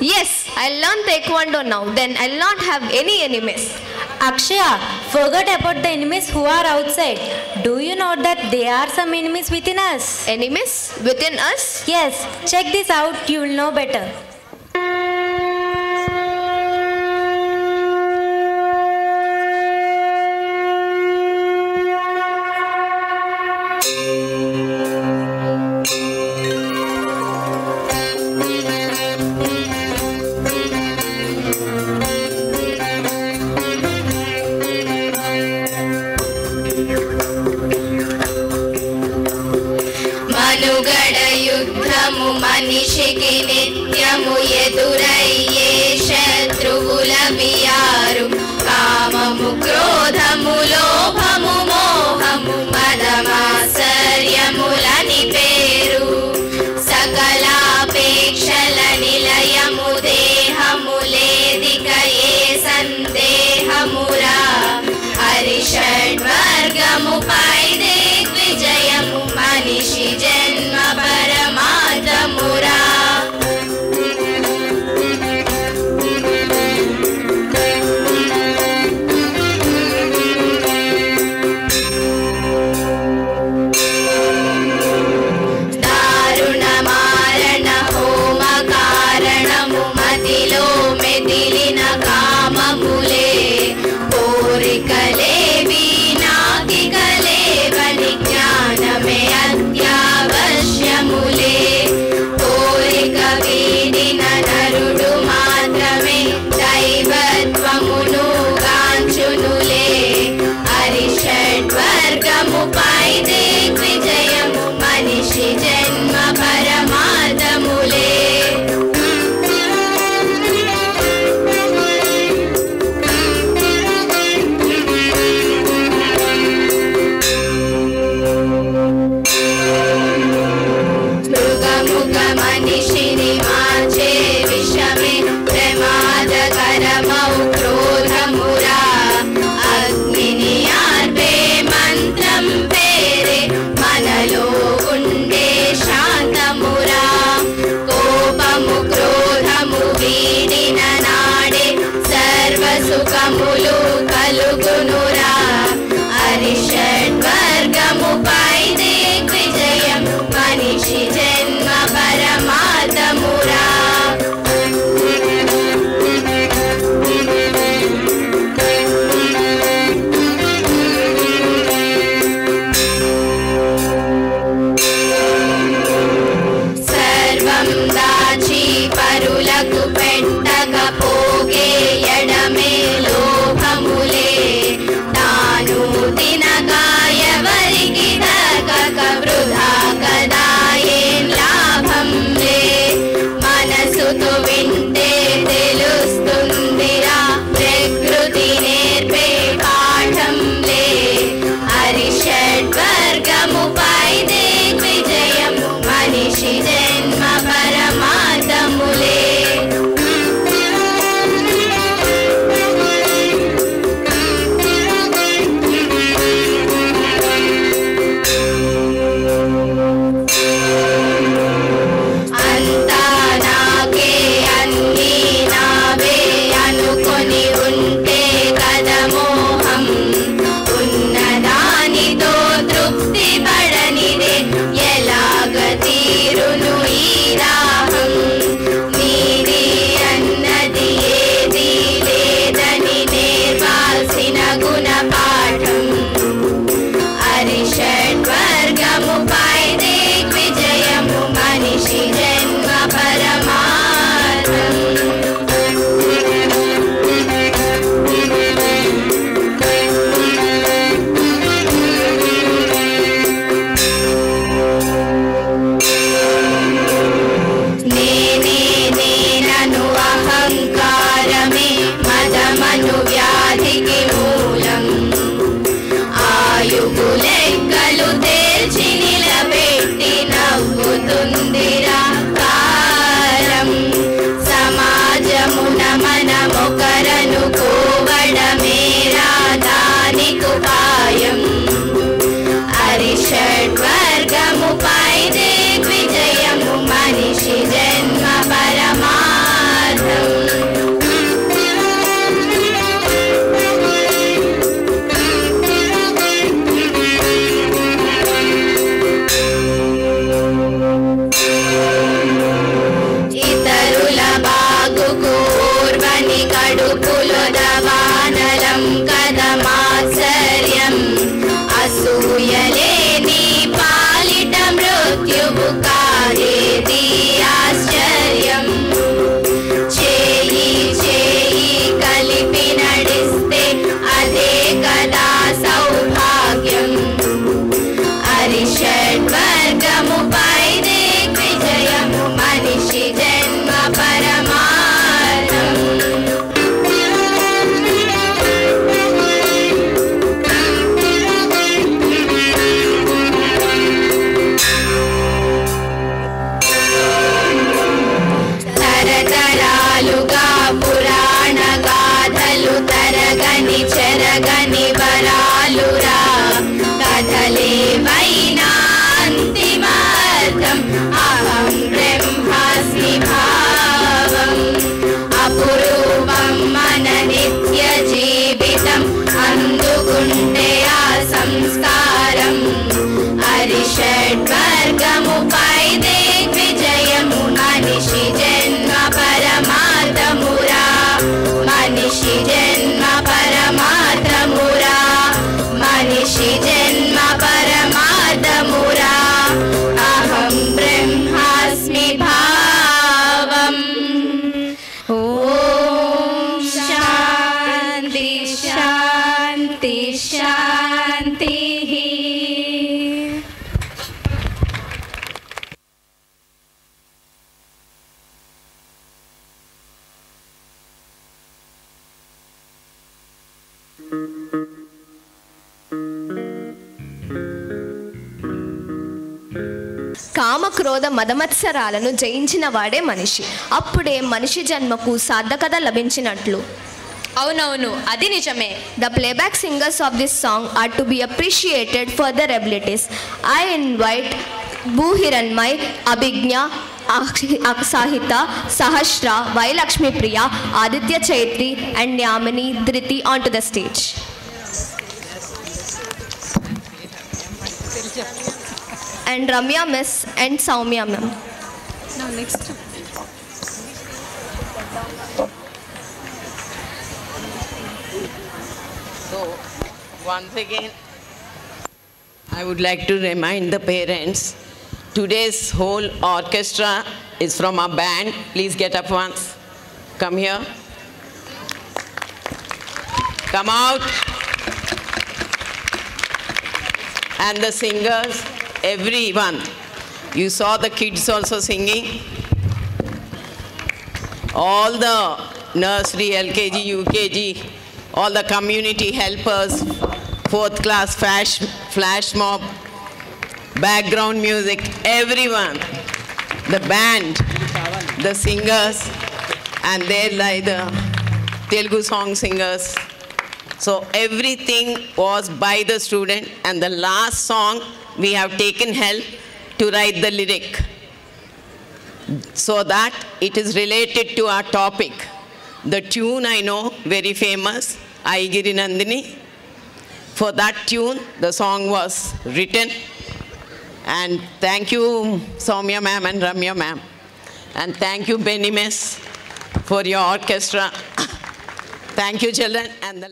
Yes, I'll learn Taekwondo now. Then I'll not have any enemies. Akshaya, forget about the enemies who are outside. Do you know that there are some enemies within us? Enemies within us? Yes, check this out, you will know better. మనిషికి నిత్యము ఎదురయ్యే శత్రువుల వియారు కామము క్రోధము లోభము మోహము మదమాశ్చర్యములని పేరు సకలాపేక్షల నిలయము దేహము లేదిక ఏ సందేహమురా హరిషడ్వర్గముపై దిగ్విజయము మనిషి జన్మ పరమార్థమురా దారుణ మారణ హోమ కారణము మదిలో మెదిలిన కామములే కోరికలేవి నాకికలేవని జ్ఞానమే అత్యావశ్యములే కోరిక వీడిన నరుడు మాత్రమే దైవత్వమును గాంచునులే హరిషడ్వర్గముపై దిగ్విజయము మనిషి జన్మ పరమార్థములే మృగముఖ మనిషిని మార్చే విషమే ప్రమాదకరమౌ క్రోధమురా అగ్నిని ఆర్పే మంత్రం పేరే మనలో ఉండే శాంతమురా కోపము క్రోధము వీడిన నాడే సర్వ సుఖములు కలుగునురా హరిషడ్వర్గముపై దిగ్విజయం మనిషి జన్మ పరమార్థమురా సర్వం దాచి పరులకు పెట్టకపోగే ఎడమే లోభములే తాను తినగా ఎవరికి దక్కక వృధా కదా ఏం లాభంలే మనసుతో వింటే తెలుస్తుందిరా ప్రకృతి నేర్పే పాఠంలే హరిషడ్వర్గముపై దిగ్విజయము మనిషి జన్మ పరమార్థములే అంతా నాకే అన్నీ నావే అనుకొని ఉంటే కదా మోహం ఉన్నదానితో తృప్తి పడనిదే ఎలాగ తీరును ఈ రాహం నీది అన్నది ఏది లేదని నేర్వాల్సిన గుణపాఠం హరిషడ్వర్గముపై దిగ్విజయము మనిషి జన్మ పరమార్థం షడ్వర్గముపై దిగ్విజయము మనిషి జన్మ పరమార్థమురా మనిషి జన్మ పరమార్థమురా మనిషి జన్మ పరమార్థమురా అహం బ్రహ్మాస్మి భావం ఓం శాంతి శాంతి శాంతి కామక్రోధ మదమత్సరాలను జయించిన వాడే మనిషి. అప్పుడే మనిషి జన్మకు సార్థకత లభించినట్లు. అవునవును, అది నిజమే. The playback singers of this song are to be appreciated for their abilities. I invite Bhuhiranmay, Abhignya, Sahita, Sahasra, Y. Lakshmi Priya, Aditya Chaitri and Yamini Dhriti onto the stage. And Ramya Miss and Soumya Ma'am. Now next. So, once again, I would like to remind the parents, today's whole orchestra is from our band. Please get up once. Come here. Come out. And the singers, everyone. You saw the kids also singing. All the nursery, LKG, UKG, all the community helpers, 4th class flash mob, background music, everyone, the band, the singers, and they're like the Telugu song singers. So everything was by the student, and the last song we have taken help to write the lyric so that it is related to our topic. The tune I know, very famous, Aigiri Nandini. For that tune, the song was written. And thank you, Soumya ma'am and Ramya ma'am. And thank you, Benny Miss, for your orchestra. Thank you, children. And the